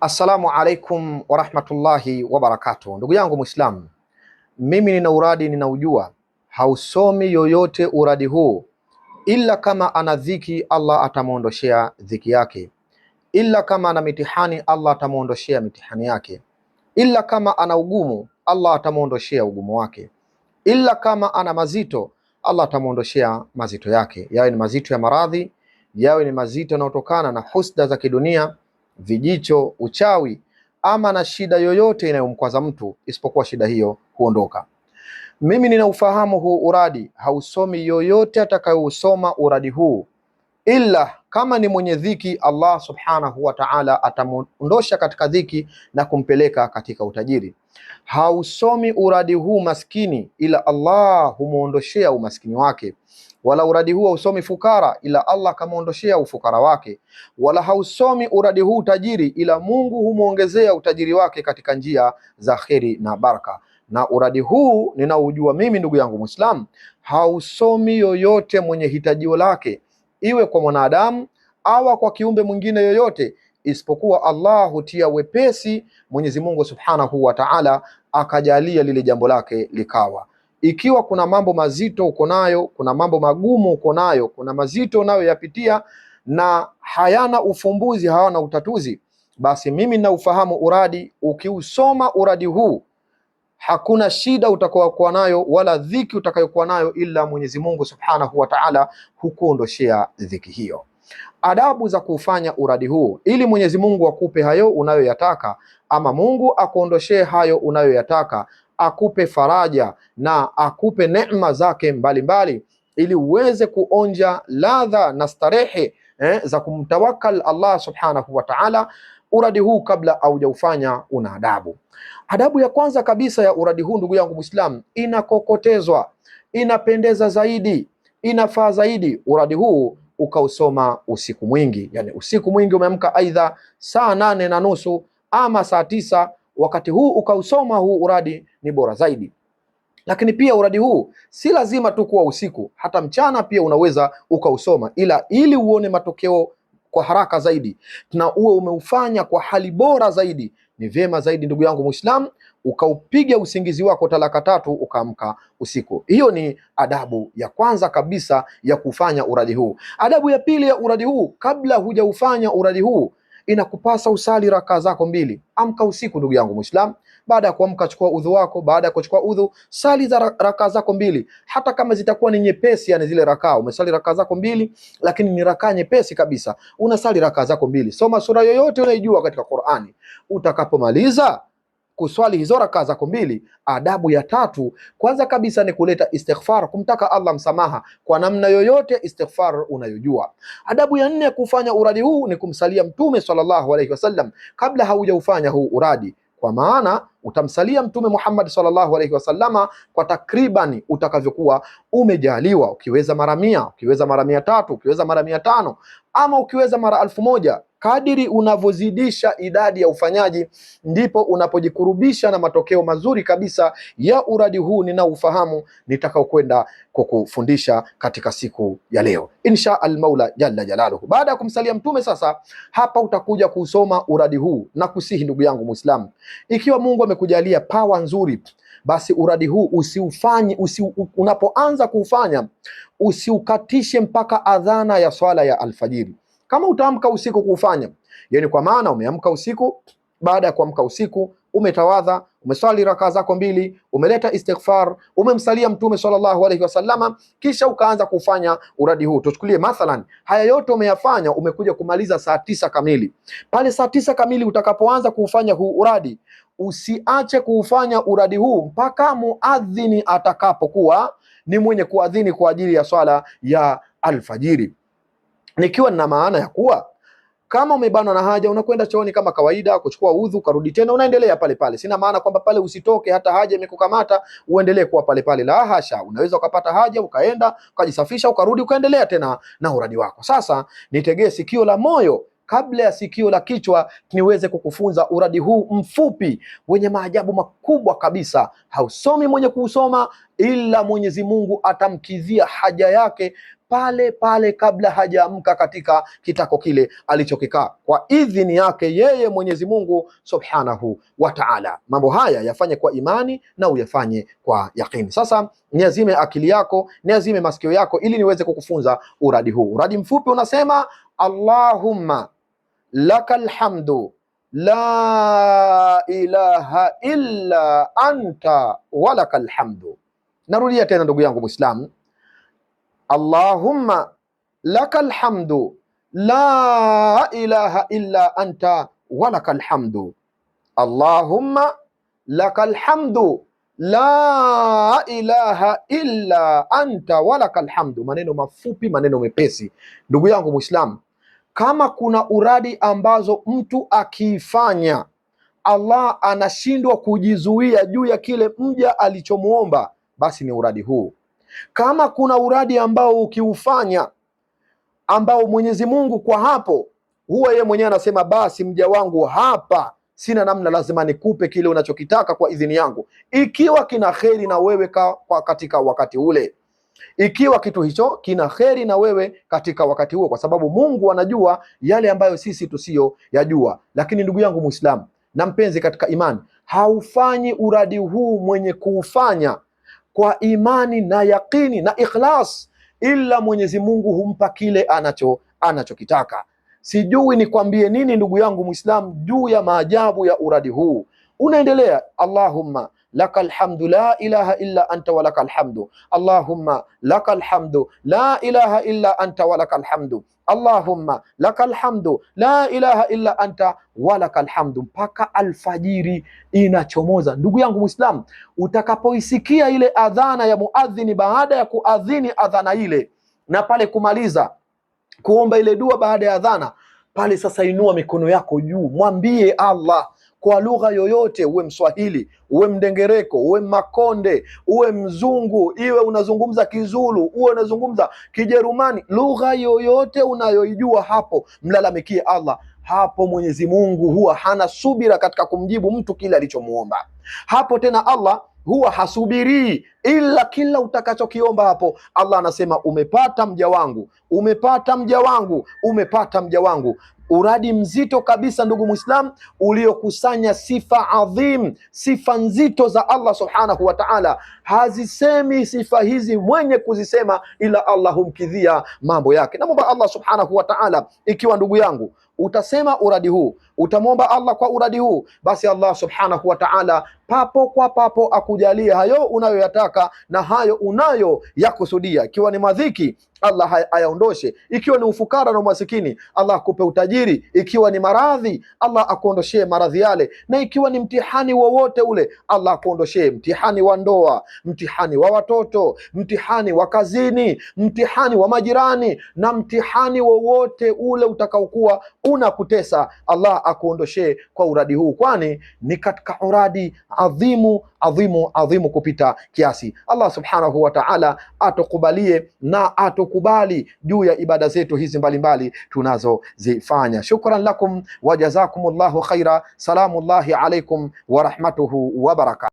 Assalamu alaikum warahmatullahi wabarakatuh. Ndugu yangu Muislamu, mimi nina uradi ninaujua, hausomi yoyote uradi huu ila kama ana dhiki, Allah atamuondoshea dhiki yake, ila kama ana mitihani, Allah atamuondoshea mitihani yake, ila kama ana ugumu, Allah atamuondoshea ugumu wake, ila kama ana mazito, Allah atamuondoshea mazito yake, yawe ni mazito ya maradhi, yawe ni mazito yanayotokana na husda za kidunia, vijicho, uchawi, ama na shida yoyote inayomkwaza mtu, isipokuwa shida hiyo huondoka. Mimi ninaufahamu huu uradi, hausomi yoyote atakayeusoma uradi huu ila kama ni mwenye dhiki, Allah subhanahu wa ta'ala atamuondosha katika dhiki na kumpeleka katika utajiri. Hausomi uradi huu maskini, ila Allah humuondoshea umaskini wake. Wala uradi huu hausomi fukara, ila Allah kamuondoshea ufukara wake. Wala hausomi uradi huu tajiri, ila Mungu humuongezea utajiri wake katika njia za kheri na baraka. Na uradi huu ninaujua mimi, ndugu yangu Muislamu, hausomi yoyote mwenye hitajio lake, iwe kwa mwanadamu au kwa kiumbe mwingine yoyote, isipokuwa Allah hutia wepesi Mwenyezi Mungu Subhanahu wa Ta'ala, akajalia lile jambo lake likawa. Ikiwa kuna mambo mazito uko nayo, kuna mambo magumu uko nayo, kuna mazito unayoyapitia na hayana ufumbuzi, hawana utatuzi, basi mimi naufahamu uradi. Ukiusoma uradi huu, hakuna shida utakayokuwa nayo wala dhiki utakayokuwa nayo, ila Mwenyezi Mungu Subhanahu wa Ta'ala hukuondoshea dhiki hiyo. Adabu za kufanya uradi huu ili Mwenyezi Mungu akupe hayo unayoyataka, ama Mungu akuondoshee hayo unayoyataka, akupe faraja na akupe neema zake mbalimbali, ili uweze kuonja ladha na starehe za kumtawakal Allah Subhanahu wa Ta'ala. Uradi huu kabla haujaufanya una adabu. Adabu ya kwanza kabisa ya uradi huu, ndugu yangu Muislamu, inakokotezwa, inapendeza zaidi, inafaa zaidi uradi huu ukausoma usiku mwingi. Yani usiku mwingi umeamka aidha saa 8:30 ama saa 9, wakati huu ukausoma huu uradi ni bora zaidi. Lakini pia uradi huu si lazima tu kuwa usiku, hata mchana pia unaweza ukausoma, ila ili uone matokeo kwa haraka zaidi na uwe umeufanya kwa hali bora zaidi, ni vyema zaidi ndugu yangu Muislamu ukaupiga usingizi wako talaka 3 ukaamka usiku. Hiyo ni adabu ya kwanza kabisa ya kufanya uradi huu. Adabu ya pili ya uradi huu, kabla hujaufanya uradi huu, inakupasa usali rakaa zako 2. Amka usiku ndugu yangu Muislamu, baada ya kuamka chukua udhu wako, baada ya kuchukua udhu sali za rakaa zako 2, hata kama zitakuwa ni nyepesi. Yani zile rakaa umesali rakaa zako 2, lakini ni rakaa nyepesi kabisa, unasali rakaa zako 2. Soma sura yoyote unaijua katika Qur'ani. Utakapomaliza kuswali hizo rakaa zako 2, adabu ya 3 kwanza kabisa ni kuleta istighfar, kumtaka Allah msamaha kwa namna yoyote istighfar unayojua. Adabu ya 4 kufanya uradi huu ni kumsalia Mtume sallallahu alaihi wasallam kabla haujaufanya huu uradi, kwa maana utamsalia Mtume Muhammad sallallahu alaihi wasallama kwa takribani utakavyokuwa umejaliwa. Ukiweza mara 100, ukiweza mara 300, ukiweza mara 500, ama ukiweza mara 1000. Kadiri unavyozidisha idadi ya ufanyaji, ndipo unapojikurubisha na matokeo mazuri kabisa ya uradi huu ninaufahamu nitakao kwenda kukufundisha katika siku ya leo insha al-Maula jalla jalaluhu. Baada ya kumsalia Mtume, sasa hapa utakuja kusoma uradi huu, na kusihi ndugu yangu Muislamu, ikiwa Mungu amekujalia pawa nzuri, basi uradi huu usiufanye, unapoanza kuufanya usiukatishe mpaka adhana ya swala ya alfajiri. Kama utaamka usiku kuufanya, yani kwa maana umeamka usiku, baada ya kuamka usiku umetawadha, umeswali rakaa zako 2, umeleta istighfar, umemsalia Mtume sallallahu alaihi wasallama, kisha ukaanza kufanya uradi huu. Tuchukulie mathalan haya yote umeyafanya, umekuja kumaliza saa 9 kamili. Pale saa 9 kamili utakapoanza kuufanya huu uradi, usiache kuufanya uradi huu mpaka muadhini atakapokuwa ni mwenye kuadhini kwa ajili ya swala ya alfajiri. Nikiwa na maana ya kuwa kama umebanwa na haja, unakwenda chooni kama kawaida, kuchukua udhu, karudi tena unaendelea pale pale. Sina maana kwamba pale usitoke hata haja imekukamata uendelee kuwa pale pale, la hasha. Unaweza ukapata haja ukaenda ukajisafisha ukarudi ukaendelea tena na uradi wako. Sasa nitegee sikio la moyo kabla ya sikio la kichwa, niweze kukufunza uradi huu mfupi wenye maajabu makubwa kabisa. Hausomi mwenye kuusoma ila Mwenyezi Mungu atamkidhia haja yake pale pale kabla hajaamka katika kitako kile alichokikaa, kwa idhini yake yeye Mwenyezi Mungu Subhanahu wa Ta'ala. Mambo haya yafanye kwa imani na uyafanye kwa yaqini. Sasa niazime akili yako, niazime masikio yako ili niweze kukufunza uradi huu. Uradi mfupi unasema Allahumma lakal hamdu la ilaha illa anta walakal hamdu. Narudia tena ndugu yangu Muislam, Allahumma lakal hamdu la ilaha illa anta walakal hamdu. Allahumma lakal hamdu la ilaha illa anta walakal hamdu. Maneno mafupi, maneno mepesi. Ndugu yangu Muislam, kama kuna uradi ambazo mtu akiifanya Allah anashindwa kujizuia juu ya kile mja alichomuomba, basi ni uradi huu. Kama kuna uradi ambao ukiufanya ambao Mwenyezi Mungu kwa hapo huwa yeye mwenyewe anasema basi mja wangu hapa sina namna, lazima nikupe kile unachokitaka kwa idhini yangu, ikiwa kina kheri na wewe katika wakati ule, ikiwa kitu hicho kina kheri na wewe katika wakati huo, kwa sababu Mungu anajua yale ambayo sisi tusiyo yajua. Lakini ndugu yangu Muislamu na mpenzi katika imani, haufanyi uradi huu mwenye kuufanya kwa imani na yaqini na ikhlas, ila Mwenyezi Mungu humpa kile anachokitaka. Sijui nikwambie nini ndugu yangu Muislamu juu ya maajabu ya uradi huu. Unaendelea, Allahumma lakal hamdu la ilaha illa anta walakal hamdu. Allahumma lakal hamdu la ilaha illa anta walakal hamdu. Allahumma lakal hamdu la ilaha illa anta walakal hamdu, mpaka alfajiri inachomoza. Ndugu yangu Muislam, utakapoisikia ile adhana ya muadhini, baada ya kuadhini adhana ile na pale kumaliza kuomba ile dua baada ya adhana, pale sasa inua mikono yako juu, mwambie Allah kwa lugha yoyote, uwe Mswahili, uwe Mdengereko, uwe Makonde, uwe Mzungu, iwe unazungumza Kizulu, uwe unazungumza Kijerumani, lugha yoyote unayoijua, hapo mlalamikie Allah. Hapo Mwenyezi Mungu huwa hana subira katika kumjibu mtu kile alichomuomba. Hapo tena Allah huwa hasubirii, ila kila utakachokiomba hapo Allah anasema umepata mja wangu, umepata mja wangu, umepata mja wangu. Uradi mzito kabisa ndugu Muislam, uliokusanya sifa adhim, sifa nzito za Allah subhanahu wa ta'ala. Hazisemi sifa hizi mwenye kuzisema, ila Allah humkidhia mambo yake. Namwomba Allah subhanahu wa ta'ala, ikiwa ndugu yangu utasema uradi huu, utamwomba Allah kwa uradi huu, basi Allah subhanahu wa ta'ala papo kwa papo akujalie hayo unayoyataka na hayo unayoyakusudia. Ikiwa ni madhiki, Allah ayaondoshe. Ikiwa ni ufukara na umasikini, Allah akupe utajiri. Ikiwa ni maradhi, Allah akuondoshee maradhi yale. Na ikiwa ni mtihani wowote ule, Allah akuondoshee mtihani wa ndoa, mtihani wa watoto, mtihani wa kazini, mtihani wa majirani, na mtihani wowote ule utakaokuwa unakutesa, Allah akuondoshee kwa uradi huu, kwani ni katika uradi adhimu adhimu adhimu kupita kiasi. Allah subhanahu wa ta'ala atukubalie na atukubali juu ya ibada zetu hizi mbalimbali tunazozifanya. Shukran lakum wa jazakumullahu khaira. Salamullahi alaikum wa rahmatuhu wa barakatuh.